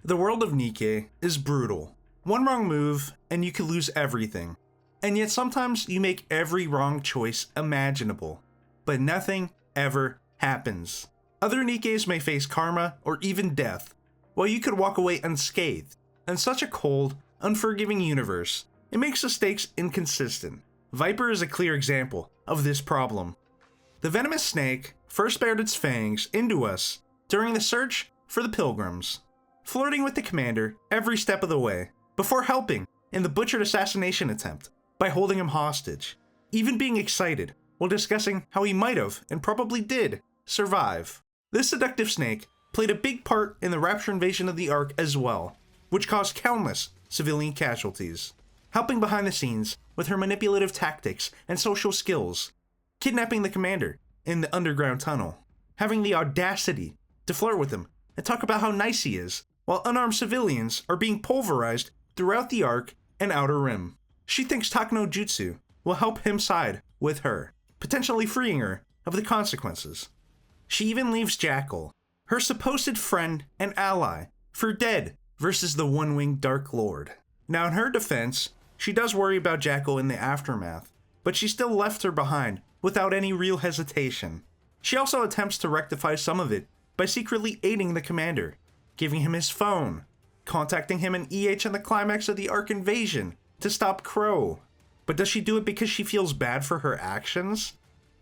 The world of NIKKE is brutal. One wrong move, and you could lose everything. And yet sometimes you make every wrong choice imaginable. But nothing ever happens. Other NIKKEs may face karma or even death, while you could walk away unscathed. In such a cold, unforgiving universe, it makes the stakes inconsistent. Viper is a clear example of this problem. The venomous snake first bared its fangs into us during the search for the pilgrims, flirting with the commander every step of the way, before helping in the butchered assassination attempt by holding him hostage, even being excited while discussing how he might have, and probably did, survive. This seductive snake played a big part in the Rapture invasion of the Ark as well, which caused countless civilian casualties, helping behind the scenes with her manipulative tactics and social skills, kidnapping the commander in the underground tunnel, having the audacity to flirt with him and talk about how nice he is, while unarmed civilians are being pulverized throughout the Ark and Outer Rim. She thinks Takano Jutsu will help him side with her, potentially freeing her of the consequences. She even leaves Jackal, her supposed friend and ally, for dead versus the one-winged Dark Lord. Now in her defense, she does worry about Jackal in the aftermath, but she still left her behind without any real hesitation. She also attempts to rectify some of it by secretly aiding the commander, giving him his phone, contacting him in EH in the climax of the Ark invasion to stop Crow. But does she do it because she feels bad for her actions?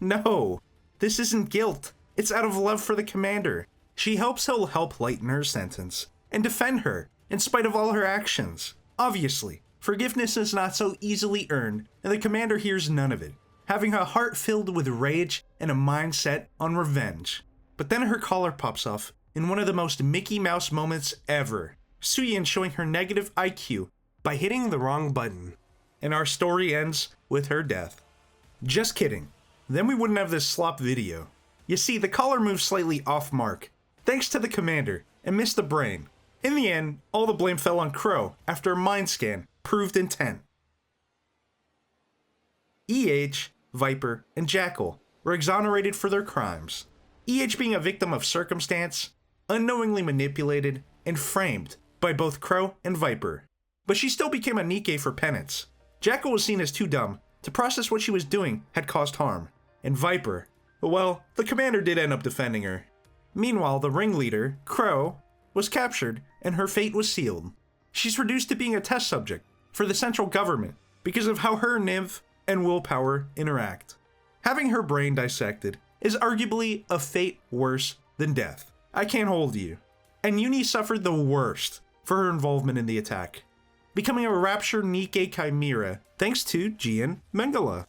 No, this isn't guilt, it's out of love for the commander. She hopes he'll help lighten her sentence and defend her in spite of all her actions. Obviously, forgiveness is not so easily earned, and the commander hears none of it, having a heart filled with rage and a mind set on revenge. But then her collar pops off in one of the most Mickey Mouse moments ever, Suyin showing her negative IQ by hitting the wrong button. And our story ends with her death. Just kidding. Then we wouldn't have this slop video. You see, the collar moved slightly off mark, thanks to the commander, and missed the brain. In the end, all the blame fell on Crow after a mind scan proved intent. EH, Viper, and Jackal were exonerated for their crimes. EH being a victim of circumstance, unknowingly manipulated, and framed by both Crow and Viper. But she still became a NIKKE for penance. Jackal was seen as too dumb to process what she was doing had caused harm. And Viper, well, the commander did end up defending her. Meanwhile, the ringleader, Crow, was captured and her fate was sealed. She's reduced to being a test subject for the central government because of how her NIV and willpower interact. Having her brain dissected is arguably a fate worse than death. I can't hold you. And Uni suffered the worst for her involvement in the attack, becoming a Rapture NIKKE Chimera thanks to Gian Mengele.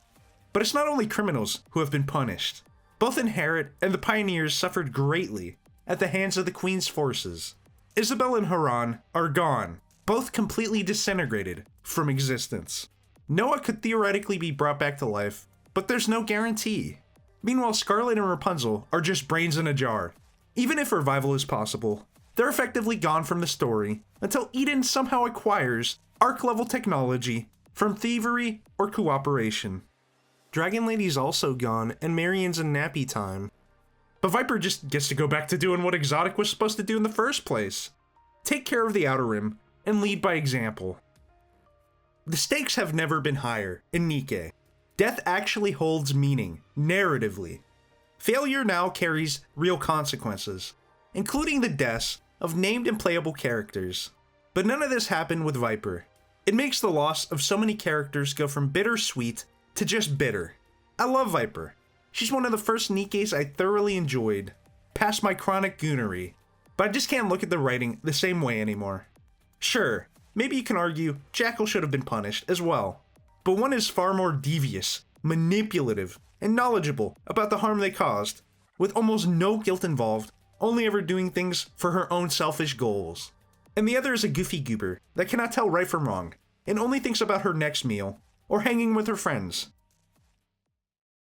But it's not only criminals who have been punished. Both Inherit and the Pioneers suffered greatly at the hands of the Queen's forces. Isabel and Haran are gone, both completely disintegrated from existence. Noah could theoretically be brought back to life, but there's no guarantee. Meanwhile, Scarlet and Rapunzel are just brains in a jar. Even if revival is possible, they're effectively gone from the story until Eden somehow acquires Ark-level technology from thievery or cooperation. Dragon Lady's also gone, and Marion's in nappy time. But Viper just gets to go back to doing what Exotic was supposed to do in the first place. Take care of the Outer Rim, and lead by example. The stakes have never been higher in NIKKE. Death actually holds meaning, narratively. Failure now carries real consequences, including the deaths of named and playable characters. But none of this happened with Viper. It makes the loss of so many characters go from bittersweet to just bitter. I love Viper. She's one of the first NIKKEs I thoroughly enjoyed, past my chronic goonery, but I just can't look at the writing the same way anymore. Sure, maybe you can argue Jackal should have been punished as well, but one is far more devious, manipulative, and knowledgeable about the harm they caused, with almost no guilt involved, only ever doing things for her own selfish goals. And the other is a goofy goober that cannot tell right from wrong, and only thinks about her next meal, or hanging with her friends.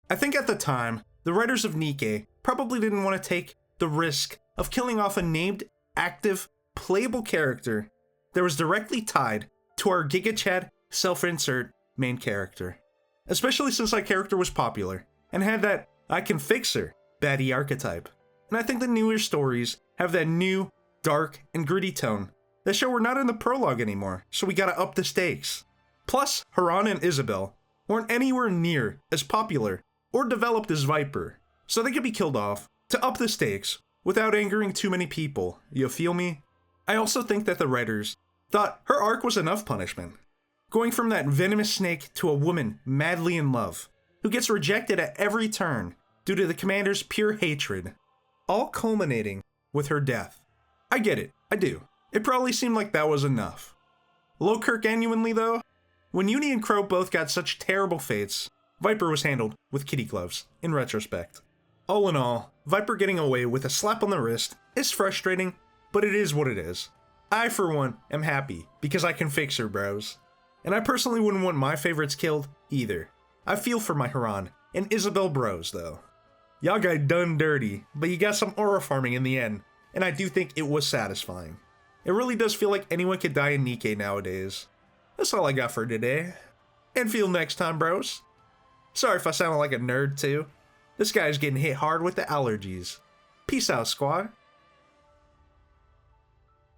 I think at the time, the writers of NIKKE probably didn't want to take the risk of killing off a named, active, playable character that was directly tied to our GigaChad self-insert main character. Especially since that character was popular, and had that I can fix her baddie archetype. And I think the newer stories have that new, dark, and gritty tone That show we're not in the prologue anymore, so we gotta up the stakes. Plus, Haran and Isabel weren't anywhere near as popular or developed as Viper, so they could be killed off to up the stakes without angering too many people, you feel me? I also think that the writers thought her arc was enough punishment. Going from that venomous snake to a woman madly in love, who gets rejected at every turn due to the commander's pure hatred, all culminating with her death. I get it, I do. It probably seemed like that was enough. Low genuinely though, when Uni and Crow both got such terrible fates, Viper was handled with kitty gloves, in retrospect. All in all, Viper getting away with a slap on the wrist is frustrating, but it is what it is. I, for one, am happy, because I can fix her, bros. And I personally wouldn't want my favorites killed, either. I feel for my Haran and Isabel bros, though. Y'all got done dirty, but you got some aura farming in the end, and I do think it was satisfying. It really does feel like anyone could die in NIKKE nowadays. That's all I got for today. And feel next time, bros. Sorry if I sounded like a nerd, too. This guy's getting hit hard with the allergies. Peace out, squad.